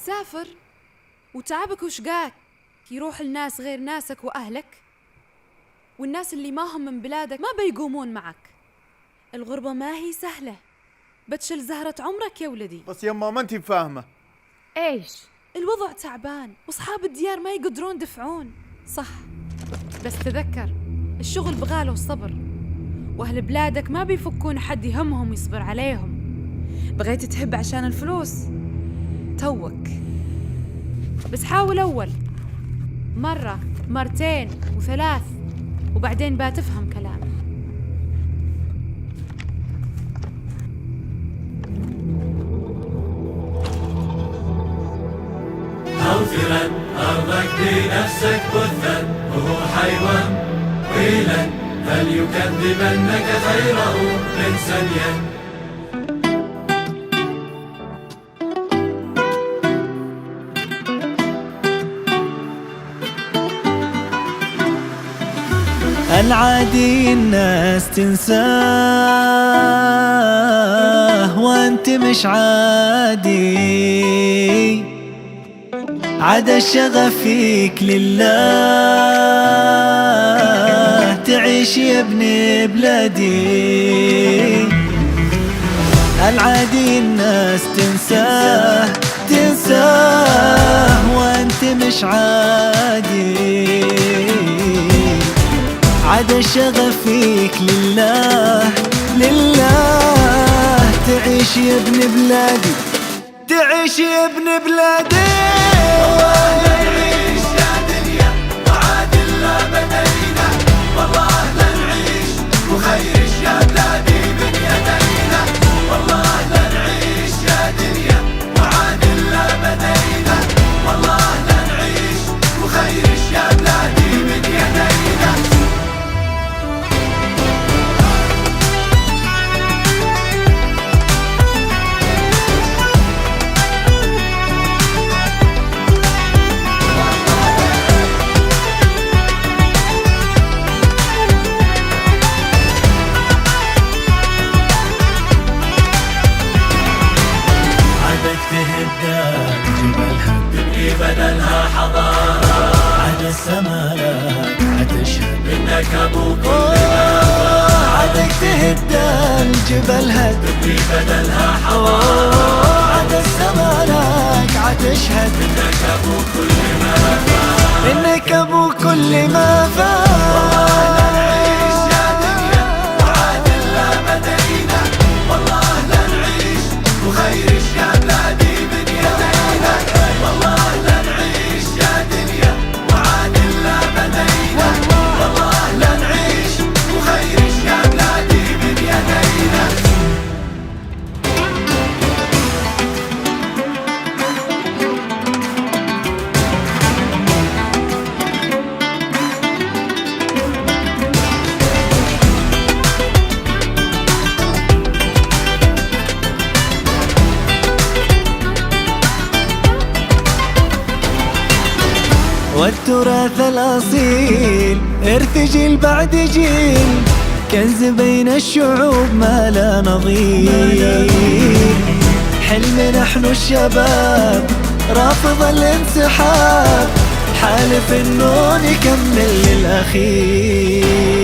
تسافر وتعبك وشقاك يروح الناس غير ناسك وأهلك، والناس اللي ما هم من بلادك ما بيقومون معك. الغربة ما هي سهلة، بتشل زهرة عمرك يا ولدي. بس يما ما انتي فاهمة. ايش؟ الوضع تعبان واصحاب الديار ما يقدرون يدفعون. صح، بس تذكر الشغل بغاله الصبر، واهل بلادك ما بيفكون حد يهمهم ويصبر عليهم. بغيت تحب عشان الفلوس توك، بس حاول أول مرة مرتين وثلاث وبعدين بتفهم كلامي. أوثرا أرضك بنفسك بثا، وهو حيوان ويلا فليكذبنك خيره من ثانية. العادي الناس تنساه وانت مش عادي، عدا الشغف فيك لله تعيش يا ابن بلادي. العادي الناس تنساه وانت مش عادي، عدا الشغف فيك لله تعيش يا ابن بلادي، تعيش يا ابن بلادي. والله لا نعيش يا دنيا وعادل لا بدينا، والله لا نعيش وخيرش يا بلادي من يدينا. والله لا نعيش يا دنيا وعادل لا بدينا، والله لا نعيش وخيرش يا بلادي من يدينا. بدلها حضارة، عدا السمالات عتشهد إنك أبو كل ما عدك تهد الجبل هد، تبني بدلها حضارة، عدا السمالات عتشهد إنك أبو كل ما إنك أبو كل ما فات. والله لا نعيش يا دنيا وعادل لا بدينا، والله لا نعيش وخيرش يا بلادي من يدينا. والله لا نعيش يا دنيا وعادل لا بدينا، والله لا نعيش وخيرش يا بلادي من يدينا. والتراث الأصيل إرث جيل بعد جيل، كنز بين الشعوب ما لا نظير. حلم نحن الشباب رافض الانسحاب، حالف إنه نكمل للأخير.